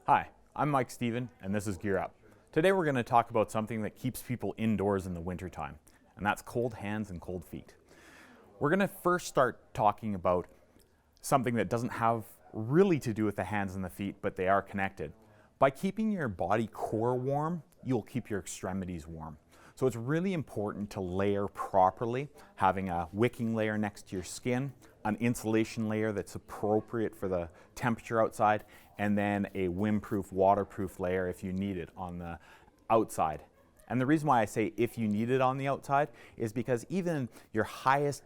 Hi, I'm Mike Steven, and this is Gear Up. Today we're going to talk about something that keeps people indoors in the wintertime, and that's cold hands and cold feet. We're going to first start talking about something that doesn't have really to do with the hands and the feet, but they are connected. By keeping your body core warm, you'll keep your extremities warm. So it's really important to layer properly, having a wicking layer next to your skin, an insulation layer that's appropriate for the temperature outside, and then a windproof, waterproof layer if you need it on the outside. And the reason why I say if you need it on the outside is because even your highest,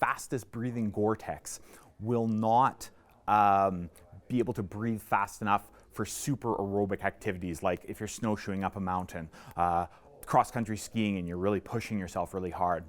fastest breathing Gore-Tex will not be able to breathe fast enough for super aerobic activities, like if you're snowshoeing up a mountain, cross-country skiing, and you're really pushing yourself really hard.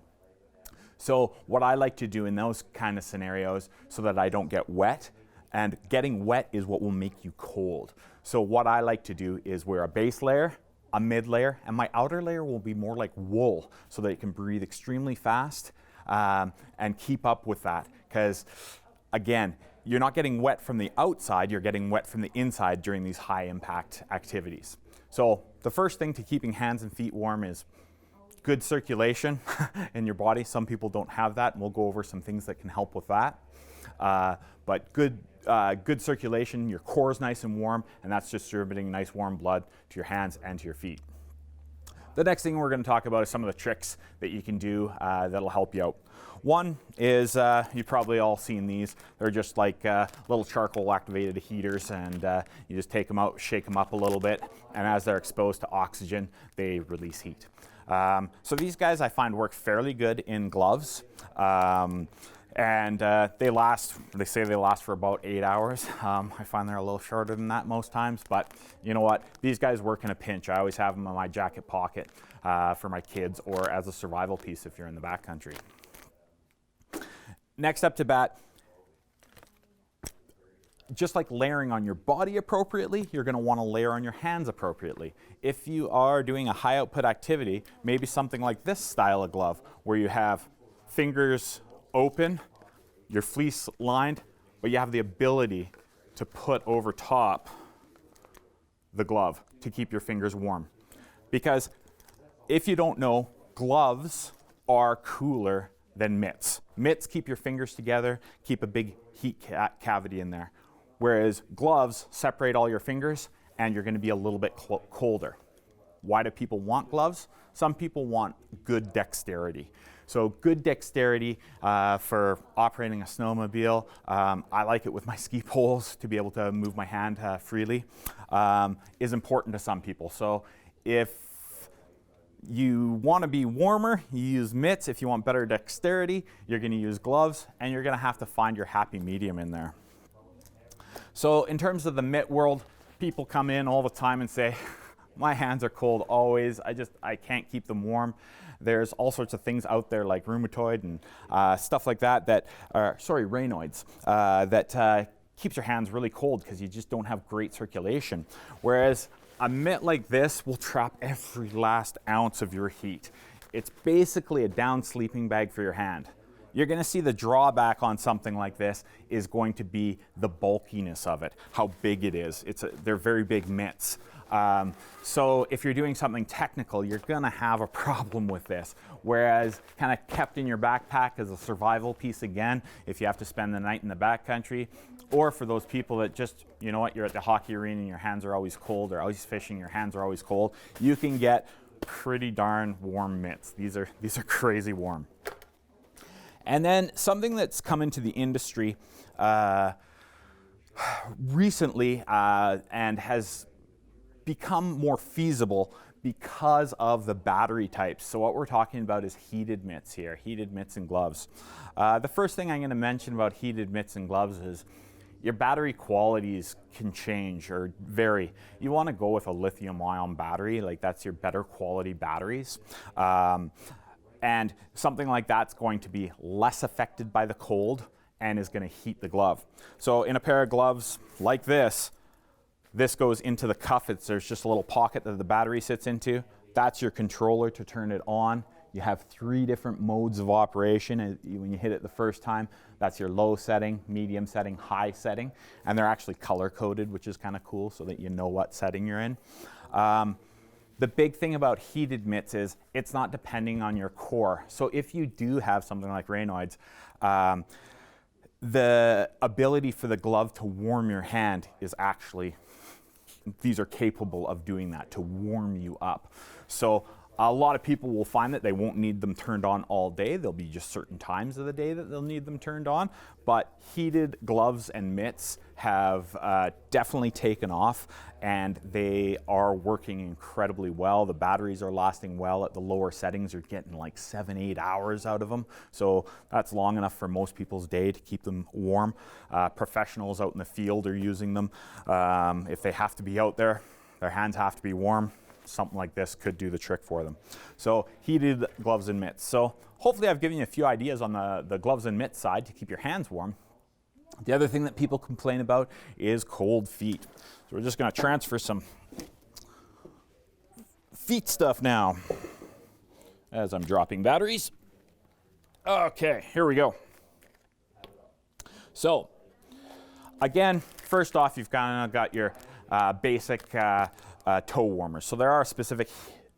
So what I like to do in those kind of scenarios so that I don't get wet, and getting wet is what will make you cold. So what I like to do is wear a base layer, a mid layer, and my outer layer will be more like wool so that it can breathe extremely fast and keep up with that. Because again, you're not getting wet from the outside, you're getting wet from the inside during these high impact activities. So the first thing to keeping hands and feet warm is good circulation in your body. Some people don't have that, and we'll go over some things that can help with that. But good circulation, your core is nice and warm, and that's distributing nice warm blood to your hands and to your feet. The next thing we're going to talk about is some of the tricks that you can do that'll help you out. One is, you've probably all seen these. They're just like little charcoal activated heaters, and you just take them out, shake them up a little bit, and as they're exposed to oxygen, they release heat. So these guys I find work fairly good in gloves. And they say they last for about 8 hours. I find they're a little shorter than that most times, but you know what? These guys work in a pinch. I always have them in my jacket pocket for my kids, or as a survival piece if you're in the backcountry. Next up to bat, just like layering on your body appropriately, you're going to want to layer on your hands appropriately. If you are doing a high output activity, maybe something like this style of glove, where you have fingers open, your fleece lined, but you have the ability to put over top the glove to keep your fingers warm. Because if you don't know, gloves are cooler than mitts. Mitts keep your fingers together, keep a big heat cavity in there. Whereas gloves separate all your fingers, and you're going to be a little bit colder. Why do people want gloves? Some people want good dexterity. So good dexterity for operating a snowmobile. I like it with my ski poles to be able to move my hand freely, is important to some people. So if you want to be warmer, you use mitts. If you want better dexterity, you're going to use gloves, and you're going to have to find your happy medium in there. So in terms of the mitt world, people come in all the time and say, my hands are cold always. I can't keep them warm. There's all sorts of things out there like rheumatoid and stuff like that Raynaud's, that keeps your hands really cold because you just don't have great circulation. Whereas a mitt like this will trap every last ounce of your heat. It's basically a down sleeping bag for your hand. You're going to see the drawback on something like this is going to be the bulkiness of it, how big it is. They're very big mitts. So if you're doing something technical, you're going to have a problem with this. Whereas kind of kept in your backpack as a survival piece again, if you have to spend the night in the backcountry, or for those people that just, you know what, you're at the hockey arena and your hands are always cold, or always fishing, your hands are always cold, you can get pretty darn warm mitts. These are crazy warm. And then something that's come into the industry recently and has become more feasible because of the battery types. So what we're talking about is heated mitts here, heated mitts and gloves. The first thing I'm going to mention about heated mitts and gloves is your battery qualities can change or vary. You want to go with a lithium-ion battery, like that's your better quality batteries. And something like that's going to be less affected by the cold and is going to heat the glove. So in a pair of gloves like this goes into the cuff. There's just a little pocket that the battery sits into. That's your controller to turn it on. You have 3 different modes of operation. When you hit it the first time, that's your low setting, medium setting, high setting. And they're actually color coded, which is kind of cool so that you know what setting you're in. The big thing about heated mitts is it's not depending on your core. So if you do have something like Raynoids, the ability for the glove to warm your hand is actually, these are capable of doing that, to warm you up. So a lot of people will find that they won't need them turned on all day. There'll be just certain times of the day that they'll need them turned on. But heated gloves and mitts have definitely taken off, and they are working incredibly well. The batteries are lasting well at the lower settings. You're getting like 7-8 hours out of them. So that's long enough for most people's day to keep them warm. Professionals out in the field are using them. If they have to be out there, their hands have to be warm. Something like this could do the trick for them. So heated gloves and mitts. So hopefully I've given you a few ideas on the gloves and mitts side to keep your hands warm. The other thing that people complain about is cold feet. So we're just going to transfer some feet stuff now as I'm dropping batteries. Okay, here we go. So again, first off, you've kind of got your basic toe warmers. So there are specific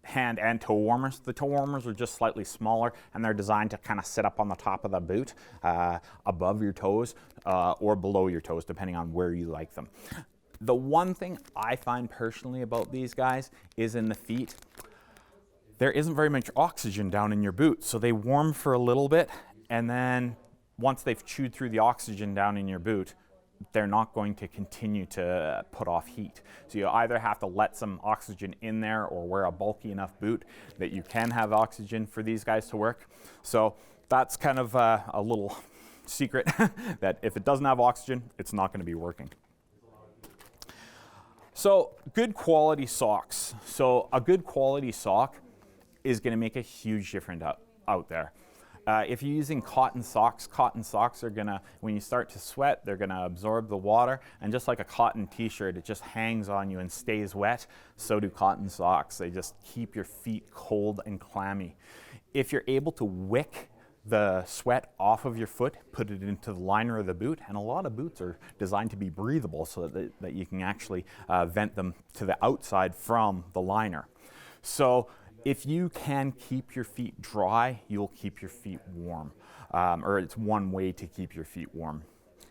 hand and toe warmers. The toe warmers are just slightly smaller, and they're designed to kind of sit up on the top of the boot, above your toes or below your toes, depending on where you like them. The one thing I find personally about these guys is in the feet, there isn't very much oxygen down in your boot. So they warm for a little bit, and then once they've chewed through the oxygen down in your boot, they're not going to continue to put off heat. So you either have to let some oxygen in there or wear a bulky enough boot that you can have oxygen for these guys to work. So that's kind of a little secret that if it doesn't have oxygen, it's not going to be working. So good quality socks. So a good quality sock is going to make a huge difference out there. If you're using cotton socks are gonna, when you start to sweat, they're gonna absorb the water, and just like a cotton t-shirt, it just hangs on you and stays wet, so do cotton socks. They just keep your feet cold and clammy. If you're able to wick the sweat off of your foot, put it into the liner of the boot, and a lot of boots are designed to be breathable so that you can actually vent them to the outside from the liner. So if you can keep your feet dry, you'll keep your feet warm, or it's one way to keep your feet warm.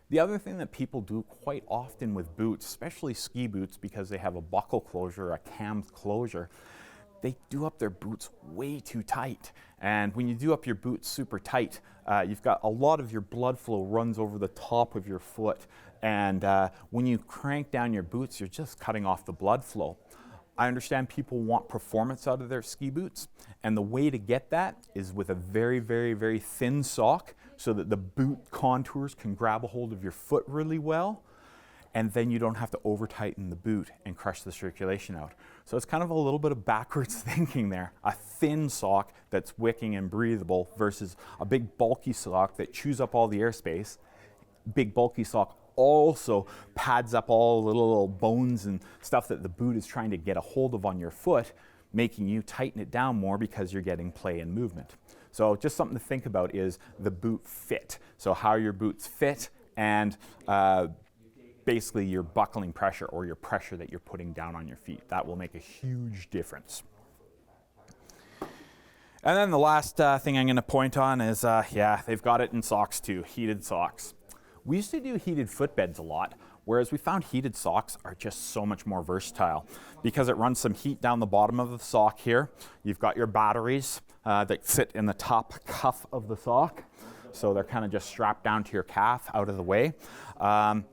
The other thing that people do quite often with boots, especially ski boots, because they have a buckle closure, a cammed closure, they do up their boots way too tight. And when you do up your boots super tight, you've got a lot of your blood flow runs over the top of your foot. And when you crank down your boots, you're just cutting off the blood flow. I understand people want performance out of their ski boots, and the way to get that is with a very, very, very thin sock so that the boot contours can grab a hold of your foot really well, and then you don't have to over tighten the boot and crush the circulation out. So it's kind of a little bit of backwards thinking there. A thin sock that's wicking and breathable versus a big bulky sock that chews up all the airspace. Big bulky sock also pads up all the little bones and stuff that the boot is trying to get a hold of on your foot, making you tighten it down more because you're getting play and movement. So just something to think about is the boot fit. So how your boots fit and basically your buckling pressure or your pressure that you're putting down on your feet. That will make a huge difference. And then the last thing I'm going to point on is, yeah, they've got it in socks too, heated socks. We used to do heated footbeds a lot, whereas we found heated socks are just so much more versatile because it runs some heat down the bottom of the sock here. You've got your batteries that sit in the top cuff of the sock. So they're kind of just strapped down to your calf out of the way.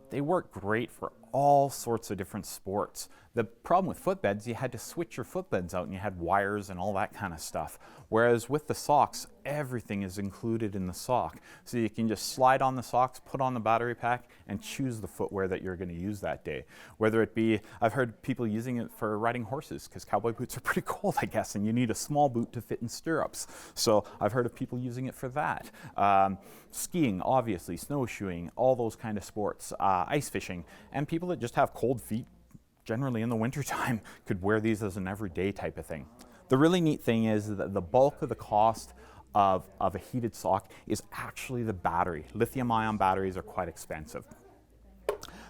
They work great for all sorts of different sports. The problem with footbeds, you had to switch your footbeds out and you had wires and all that kind of stuff. Whereas with the socks, everything is included in the sock. So you can just slide on the socks, put on the battery pack, and choose the footwear that you're going to use that day. Whether it be, I've heard people using it for riding horses because cowboy boots are pretty cold, I guess, and you need a small boot to fit in stirrups. So I've heard of people using it for that. Skiing, obviously, snowshoeing, all those kind of sports, ice fishing, and people that just have cold feet, generally in the wintertime, could wear these as an everyday type of thing. The really neat thing is that the bulk of the cost of a heated sock is actually the battery. Lithium-ion batteries are quite expensive.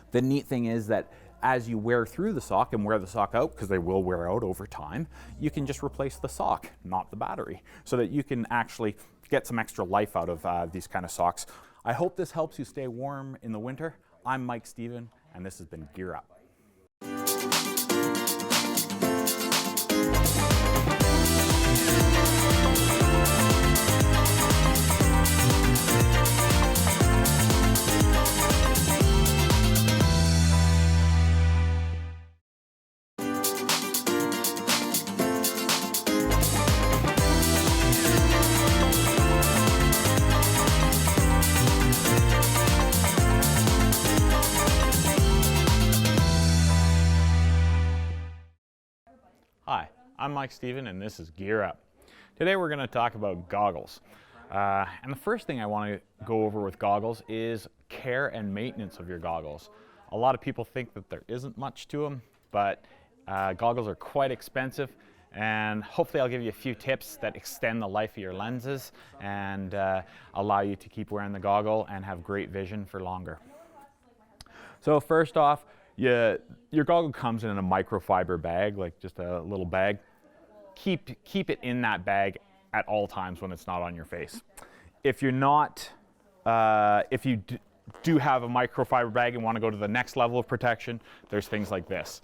The neat thing is that as you wear through the sock and wear the sock out, because they will wear out over time, you can just replace the sock, not the battery, so that you can actually get some extra life out of these kind of socks. I hope this helps you stay warm in the winter. I'm Mike Stephen, and this has been Gear Up. Hi, I'm Mike Stephen, and this is Gear Up. Today we're going to talk about goggles. And the first thing I want to go over with goggles is care and maintenance of your goggles. A lot of people think that there isn't much to them, but goggles are quite expensive, and hopefully I'll give you a few tips that extend the life of your lenses and allow you to keep wearing the goggle and have great vision for longer. So first off, your goggle comes in a microfiber bag, like just a little bag. Keep it in that bag at all times when it's not on your face. If you're not, if you do have a microfiber bag and want to go to the next level of protection, there's things like this.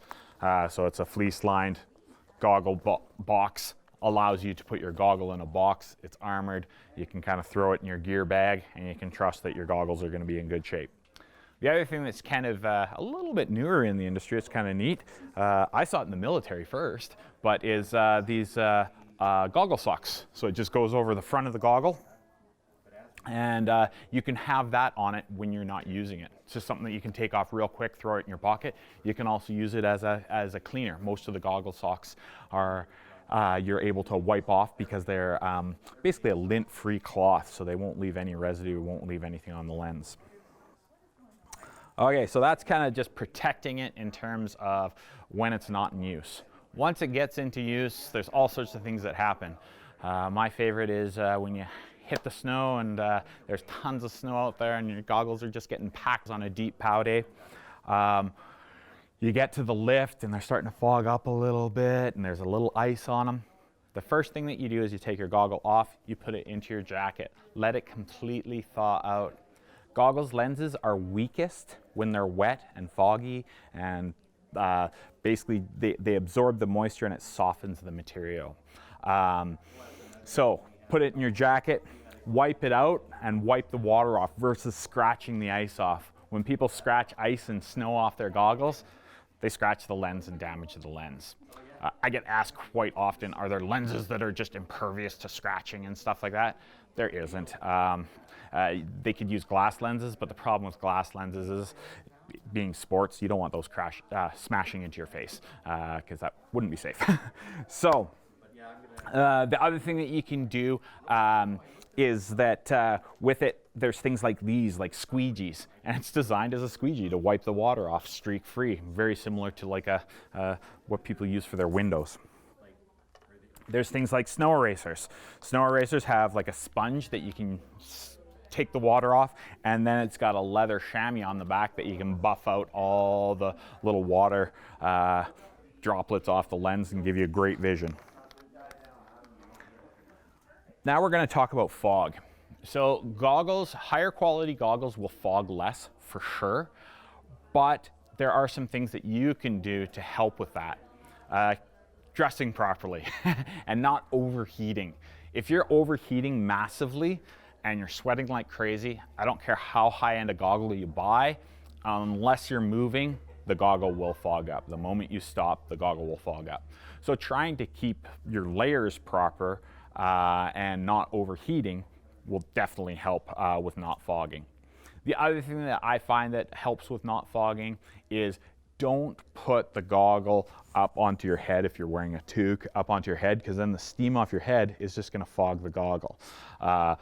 So it's a fleece-lined goggle box. Allows you to put your goggle in a box. It's armored. You can kind of throw it in your gear bag, and you can trust that your goggles are going to be in good shape. The other thing that's kind of a little bit newer in the industry, it's kind of neat, I saw it in the military first, but is these goggle socks. So it just goes over the front of the goggle, and you can have that on it when you're not using it. It's just something that you can take off real quick, throw it in your pocket. You can also use it as a cleaner. Most of the goggle socks are you're able to wipe off because they're basically a lint-free cloth, so they won't leave any residue, won't leave anything on the lens. Okay, so that's kind of just protecting it in terms of when it's not in use. Once it gets into use, there's all sorts of things that happen. My favorite is when you hit the snow and there's tons of snow out there and your goggles are just getting packed on a deep pow day. You get to the lift and they're starting to fog up a little bit and there's a little ice on them. The first thing that you do is you take your goggle off, you put it into your jacket, let it completely thaw out. Goggles lenses are weakest when they're wet and foggy, and basically they absorb the moisture and it softens the material. So put it in your jacket, wipe it out, and wipe the water off versus scratching the ice off. When people scratch ice and snow off their goggles, they scratch the lens and damage the lens. I get asked quite often, are there lenses that are just impervious to scratching and stuff like that? There isn't. They could use glass lenses, but the problem with glass lenses is, being sports, you don't want those smashing into your face, because that wouldn't be safe. So the other thing that you can do is that with it, there's things like these, like squeegees, and it's designed as a squeegee to wipe the water off streak-free, very similar to like what people use for their windows. There's things like snow erasers. Snow erasers have like a sponge that you can take the water off, and then it's got a leather chamois on the back that you can buff out all the little water droplets off the lens and give you great vision. Now we're going to talk about fog. So goggles, higher quality goggles will fog less for sure, but there are some things that you can do to help with that. Dressing properly and not overheating. If you're overheating massively and you're sweating like crazy, I don't care how high-end a goggle you buy, unless you're moving, the goggle will fog up. The moment you stop, the goggle will fog up. So trying to keep your layers proper and not overheating will definitely help with not fogging. The other thing that I find that helps with not fogging is don't put the goggle up onto your head if you're wearing a toque, up onto your head, because then the steam off your head is just going to fog the goggle.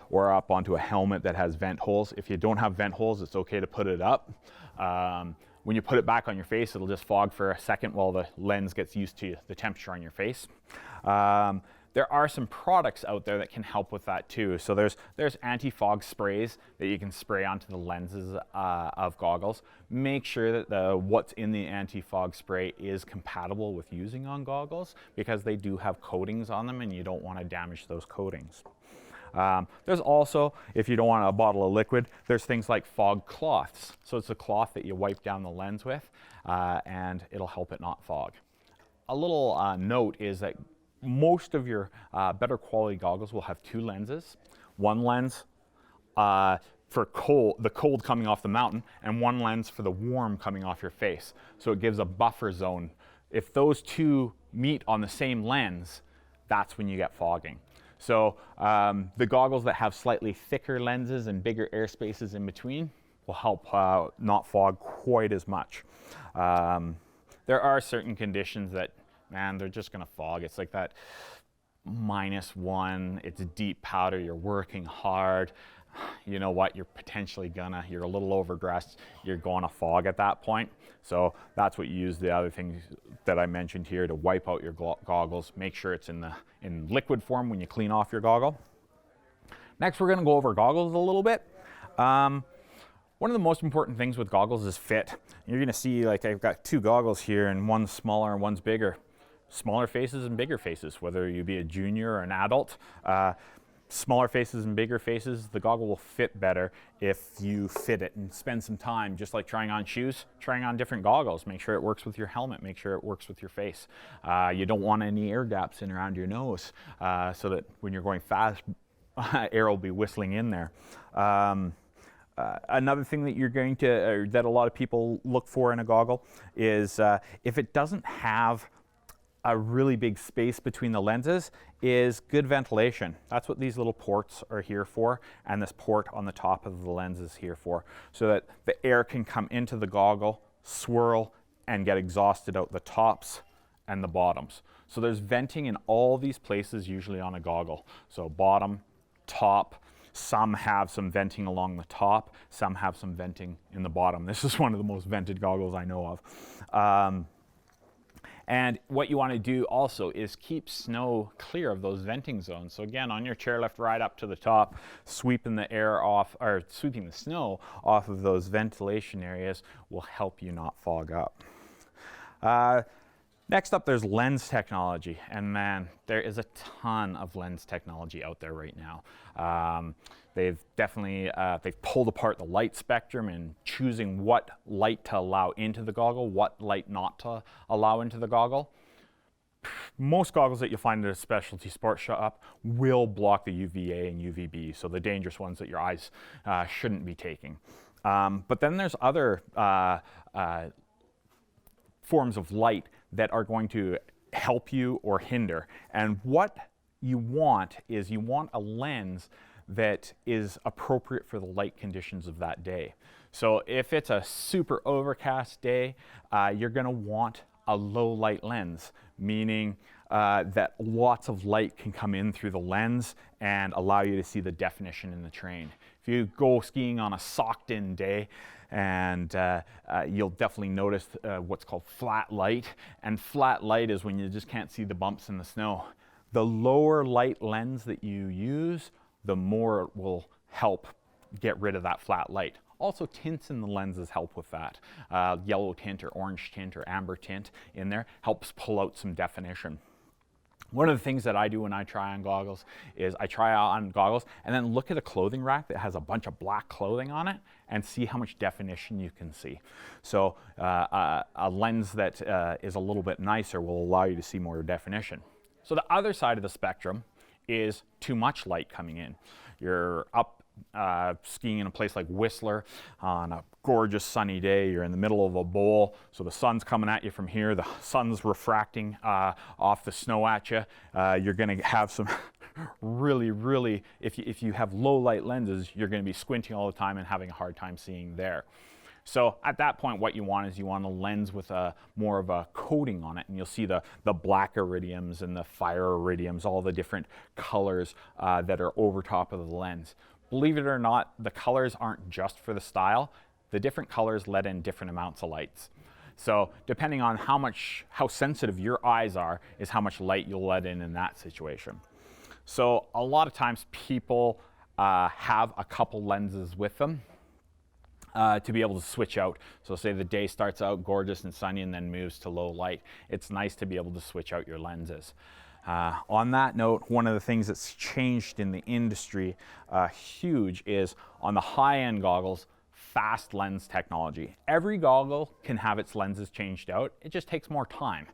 Or up onto a helmet that has vent holes. If you don't have vent holes, it's okay to put it up. when you put it back on your face, it'll just fog for a second while the lens gets used to the temperature on your face. There are some products out there that can help with that too. So there's anti-fog sprays that you can spray onto the lenses of goggles. Make sure that what's in the anti-fog spray is compatible with using on goggles, because they do have coatings on them and you don't want to damage those coatings. There's also, if you don't want a bottle of liquid, there's things like fog cloths. So it's a cloth that you wipe down the lens with and it'll help it not fog. A little note is that most of your better quality goggles will have two lenses. One lens for the cold coming off the mountain, and one lens for the warm coming off your face. So it gives a buffer zone. If those two meet on the same lens, that's when you get fogging. So the goggles that have slightly thicker lenses and bigger air spaces in between will help not fog quite as much. There are certain conditions that, man, they're just gonna fog. It's like that -1, it's a deep powder, you're working hard. You know what, you're a little overdressed, you're going to fog at that point. So that's what you use the other things that I mentioned here to wipe out your goggles. Make sure it's in liquid form when you clean off your goggle. Next, we're gonna go over goggles a little bit. One of the most important things with goggles is fit. You're gonna see, like, I've got two goggles here and one's smaller and one's bigger. Smaller faces and bigger faces, whether you be a junior or an adult. Smaller faces and bigger faces, the goggle will fit better if you fit it and spend some time, just like trying on shoes, trying on different goggles. Make sure it works with your helmet, make sure it works with your face. You don't want any air gaps in around your nose so that when you're going fast, air will be whistling in there. Another thing that you're going to, that a lot of people look for in a goggle is if it doesn't have a really big space between the lenses, is good ventilation. That's what these little ports are here for, and this port on the top of the lens is here for, so that the air can come into the goggle, swirl, and get exhausted out the tops and the bottoms. So there's venting in all these places usually on a goggle. So bottom, top, some have some venting along the top, some have some venting in the bottom. This is one of the most vented goggles I know of. And what you want to do also is keep snow clear of those venting zones. So again, on your chairlift ride up to the top, sweeping the air off, or sweeping the snow off of those ventilation areas will help you not fog up. Next up, there's lens technology, and man, there is a ton of lens technology out there right now. They've definitely they've pulled apart the light spectrum and choosing what light to allow into the goggle, what light not to allow into the goggle. Most goggles that you'll find at a specialty sports shop will block the UVA and UVB, so the dangerous ones that your eyes shouldn't be taking. But then there's other forms of light that are going to help you or hinder. And what you want is you want a lens that is appropriate for the light conditions of that day. So if it's a super overcast day, you're gonna want a low light lens, meaning that lots of light can come in through the lens and allow you to see the definition in the terrain. If you go skiing on a socked in day, and you'll definitely notice what's called flat light. And flat light is when you just can't see the bumps in the snow. The lower light lens that you use, the more it will help get rid of that flat light. Also, tints in the lenses help with that. Yellow tint or orange tint or amber tint in there helps pull out some definition. One of the things that I do when I try on goggles is I try on goggles and then look at a clothing rack that has a bunch of black clothing on it and see how much definition you can see. So a lens that is a little bit nicer will allow you to see more definition. So the other side of the spectrum is too much light coming in. You're up skiing in a place like Whistler on a gorgeous sunny day. You're in the middle of a bowl, so the sun's coming at you from here. The sun's refracting off the snow at you. You're going to have some really, if you have low light lenses, you're going to be squinting all the time and having a hard time seeing there. So at that point, what you want is you want a lens with more of a coating on it, and you'll see the black iridiums and the fire iridiums, all the different colors that are over top of the lens. Believe it or not, the colors aren't just for the style. the different colors let in different amounts of lights. So depending on how sensitive your eyes are is how much light you'll let in that situation. So a lot of times people have a couple lenses with them to be able to switch out. So say the day starts out gorgeous and sunny and then moves to low light. It's nice to be able to switch out your lenses. On that note, one of the things that's changed in the industry huge is on the high-end goggles, fast lens technology. Every goggle can have its lenses changed out. It just takes more time.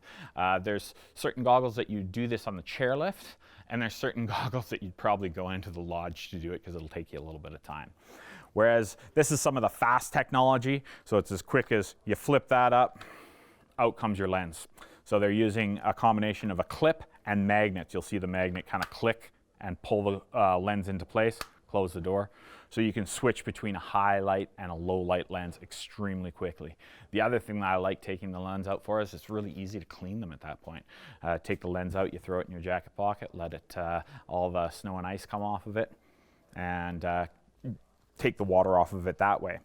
There's certain goggles that you do this on the chairlift, and there's certain goggles that you'd probably go into the lodge to do it because it'll take you a little bit of time. Whereas this is some of the fast technology, so it's as quick as you flip that up, out comes your lens. So they're using a combination of a clip and magnets. You'll see the magnet kind of click and pull the lens into place, close the door. So you can switch between a high light and a low light lens extremely quickly. The other thing that I like taking the lens out for is it's really easy to clean them at that point. Take the lens out, you throw it in your jacket pocket, let it all the snow and ice come off of it, and take the water off of it that way.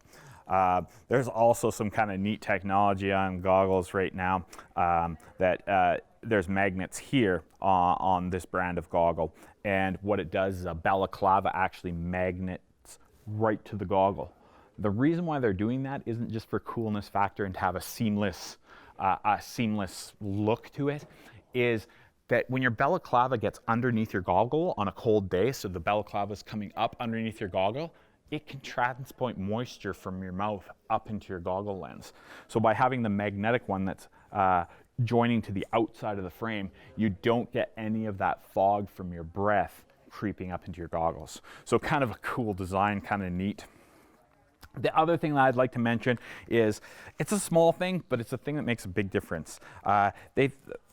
There's also some kind of neat technology on goggles right now that there's magnets here on this brand of goggle, and what it does is a balaclava actually magnets right to the goggle. The reason why they're doing that isn't just for coolness factor and to have a seamless look to it, is that when your balaclava gets underneath your goggle on a cold day, so the balaclava is coming up underneath your goggle, it can transport moisture from your mouth up into your goggle lens. So by having the magnetic one that's joining to the outside of the frame, you don't get any of that fog from your breath creeping up into your goggles. So kind of a cool design, kind of neat. The other thing that I'd like to mention is, it's a small thing, but it's a thing that makes a big difference. A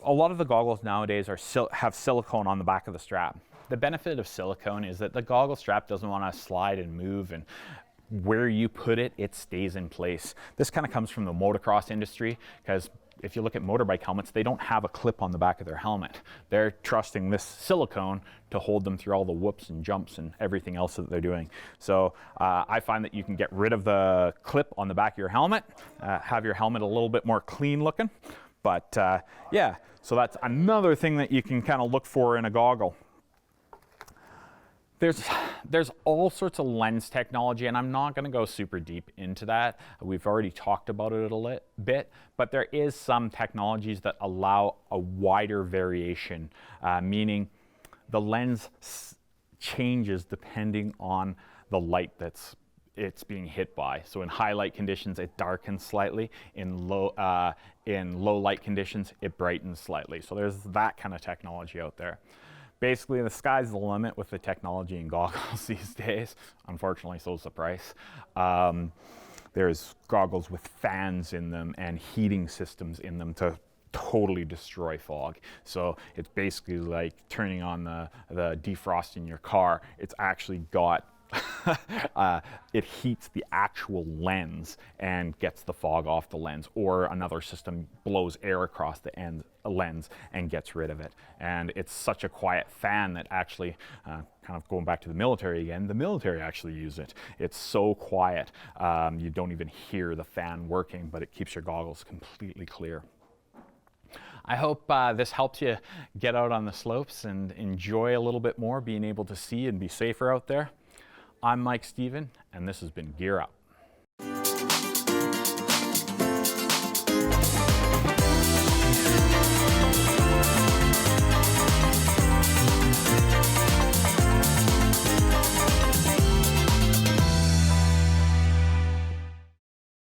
lot of the goggles nowadays have silicone on the back of the strap. The benefit of silicone is that the goggle strap doesn't want to slide and move, and where you put it, it stays in place. This kind of comes from the motocross industry, because if you look at motorbike helmets, they don't have a clip on the back of their helmet. They're trusting this silicone to hold them through all the whoops and jumps and everything else that they're doing. So I find that you can get rid of the clip on the back of your helmet, have your helmet a little bit more clean looking. But yeah, so that's another thing that you can kind of look for in a goggle. There's all sorts of lens technology, and I'm not going to go super deep into that. We've already talked about it a bit, but there is some technologies that allow a wider variation, meaning the lens changes depending on the light it's being hit by. So in high light conditions, it darkens slightly. In low light conditions, it brightens slightly. So there's that kind of technology out there. Basically, the sky's the limit with the technology in goggles these days. Unfortunately, so is the price. There's goggles with fans in them and heating systems in them to totally destroy fog. So it's basically like turning on the defrost in your car. It's actually got it heats the actual lens and gets the fog off the lens, or another system blows air across the lens and gets rid of it. And it's such a quiet fan that actually, kind of going back to the military again, the military actually use it. It's so quiet, you don't even hear the fan working, but it keeps your goggles completely clear. I hope this helps you get out on the slopes and enjoy a little bit more being able to see and be safer out there. I'm Mike Stephen, and this has been Gear Up.